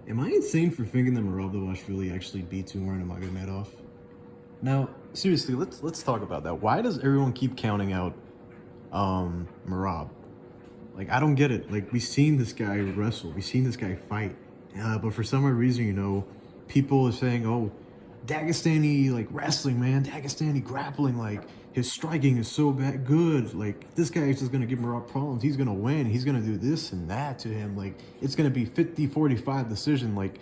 Am I insane for thinking that Merab Dvalishvili actually beats Umar Nurmagomedov? Now, seriously, let's talk about that. Why does everyone keep counting out Merab? Like, I don't get it. Like, we've seen this guy wrestle, we've seen this guy fight, but for some odd reason, people are saying, "Oh, Dagestani like wrestling, man, Dagestani grappling, like his striking is so bad, good. Like this guy is just gonna give Merab problems. He's gonna win. He's gonna do this and that to him. Like it's gonna be 50-45 decision. Like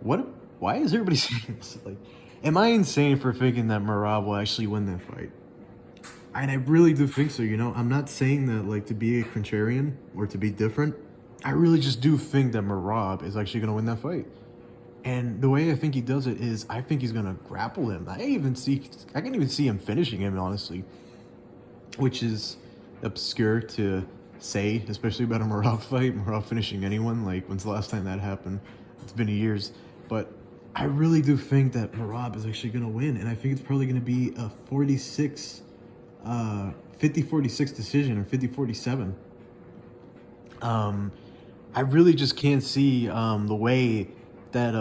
what? Why is everybody saying this? Like, am I insane for thinking that Merab will actually win that fight? And I really do think so. I'm not saying that like to be a contrarian or to be different. I really just do think that Merab is actually gonna win that fight. And the way I think he does it is, I think he's gonna grapple him. I can even see him finishing him, honestly, which is obscure to say, especially about a Merab fight. Merab finishing anyone, like when's the last time that happened? It's been years, but I really do think that Merab is actually gonna win, and I think it's probably gonna be a 50-46 decision or 50-47. I really just can't see the way that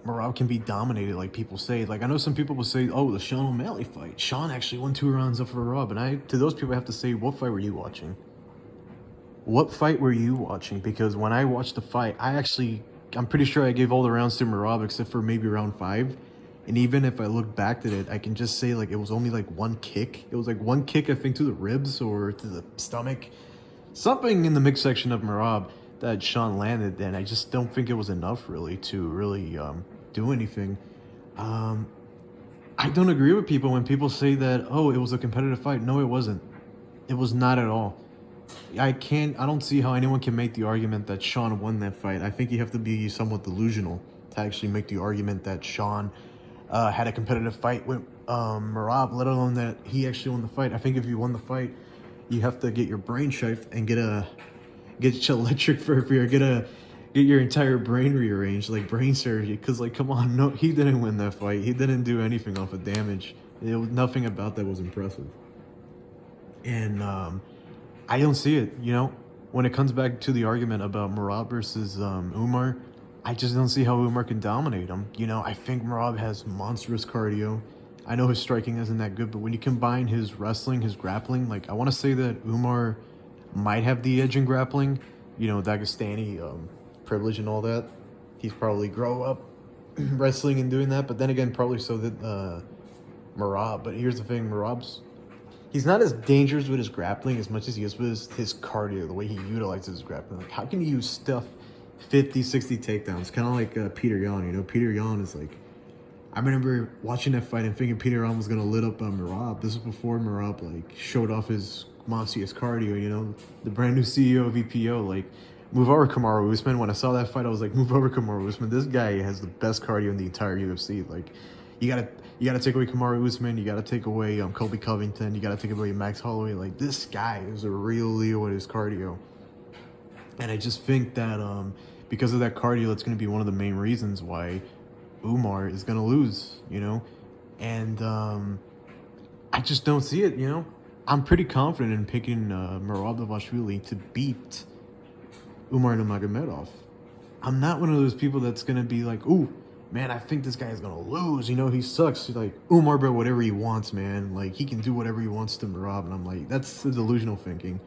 Merab can be dominated like people say. Like I know some people will say, "Oh, the Sean O'Malley fight. Sean actually won 2 rounds up for Merab." And to those people, I have to say, what fight were you watching? What fight were you watching? Because when I watched the fight, I'm pretty sure I gave all the rounds to Merab except for maybe round 5. And even if I look back at it, I can just say like it was only like one kick. It was like one kick, I think, to the ribs or to the stomach. Something in the midsection of Merab that Sean landed, and I just don't think it was enough really to really do anything. I don't agree with people when people say that, oh, it was a competitive fight. No, it wasn't. It was not at all. I don't see how anyone can make the argument that Sean won that fight. I think you have to be somewhat delusional to actually make the argument that Sean had a competitive fight with Merab, let alone that he actually won the fight. I think if you won the fight, you have to get your brain shifted and get electric therapy or get your entire brain rearranged, like brain surgery. Because like, come on, no, he didn't win that fight. He didn't do anything off of damage. Nothing about that was impressive. And I don't see it. When it comes back to the argument about Merab versus Umar, I just don't see how Umar can dominate him. I think Merab has monstrous cardio. I know his striking isn't that good, but when you combine his wrestling, his grappling, like I want to say that Umar might have the edge in grappling. Dagestani privilege and all that. He's probably grow up wrestling and doing that, but then again, probably so did Merab. But here's the thing, he's not as dangerous with his grappling as much as he is with his cardio, the way he utilizes his grappling. Like, how can you stuff 50, 60 takedowns? Kind of like Peter Yan. Peter Yan is like, I remember watching that fight and thinking Peter Yan was going to lit up Merab. This was before Merab like showed off his monstrous cardio, the brand new CEO of EPO, like, move over Kamaru Usman. When I saw that fight, I was like, move over Kamaru Usman. This guy has the best cardio in the entire UFC. Like, you gotta take away Kamaru Usman, you gotta take away Colby Covington, you gotta take away Max Holloway. Like, this guy is a real Leo with his cardio. And I just think that because of that cardio, that's going to be one of the main reasons why Umar is going to lose, and I just don't see it. I'm pretty confident in picking Merab Dvalishvili to beat Umar Nurmagomedov. I'm not one of those people that's going to be like, ooh, man, I think this guy is going to lose. He sucks. He's like, Umar, bro, whatever he wants, man. Like, he can do whatever he wants to Merab. And I'm like, that's the delusional thinking.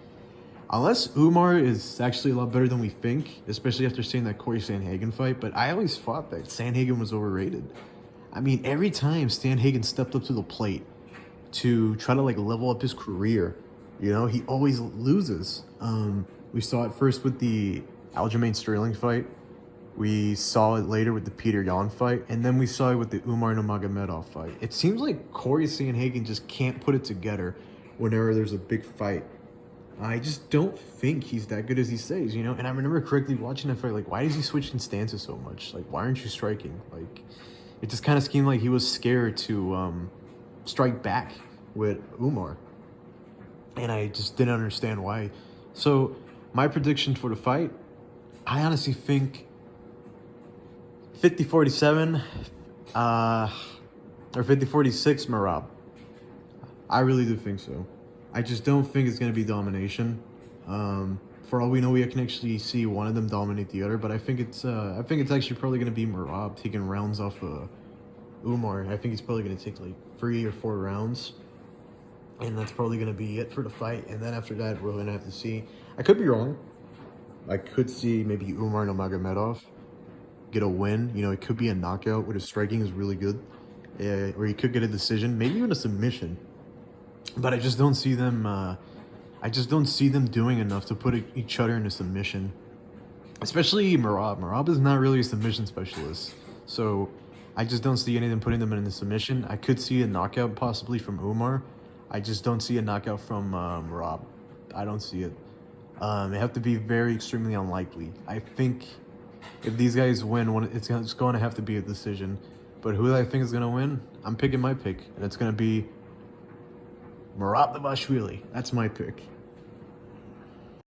Unless Umar is actually a lot better than we think, especially after seeing that Corey Sandhagen fight. But I always thought that Sandhagen was overrated. I mean, every time Sandhagen stepped up to the plate to try to like level up his career, he always loses. We saw it first with the Aljamain Sterling fight. We saw it later with the Peter Yan fight, and then we saw it with the Umar Nurmagomedov fight. It seems like Corey Sandhagen just can't put it together whenever there's a big fight. I just don't think he's that good as he says, And I remember correctly watching that fight, like, why does he switch in stances so much? Like, why aren't you striking? Like, it just kind of seemed like he was scared to strike back with Umar. And I just didn't understand why. So, my prediction for the fight, I honestly think 50-47 or 50-46 Merab. I really do think so. I just don't think it's going to be domination. For all we know, we can actually see one of them dominate the other. But I think it's actually probably gonna be Merab taking rounds off Umar. I think he's probably gonna take like 3 or 4 rounds, and that's probably gonna be it for the fight. And then after that, we're gonna have to see. I could be wrong. I could see maybe Umar Nurmagomedov get a win. You know, it could be a knockout where his striking is really good, or he could get a decision, maybe even a submission. But I just don't see them. I just don't see them doing enough to put each other in a submission. Especially Merab. Merab is not really a submission specialist, so I just don't see any of them putting them in a submission. I could see a knockout possibly from Umar. I just don't see a knockout from Merab. I don't see it. It have to be very extremely unlikely. I think if these guys win, it's going to have to be a decision. But who I think is going to win, I'm picking my pick, and it's going to be Merab Dvalishvili. That's my pick.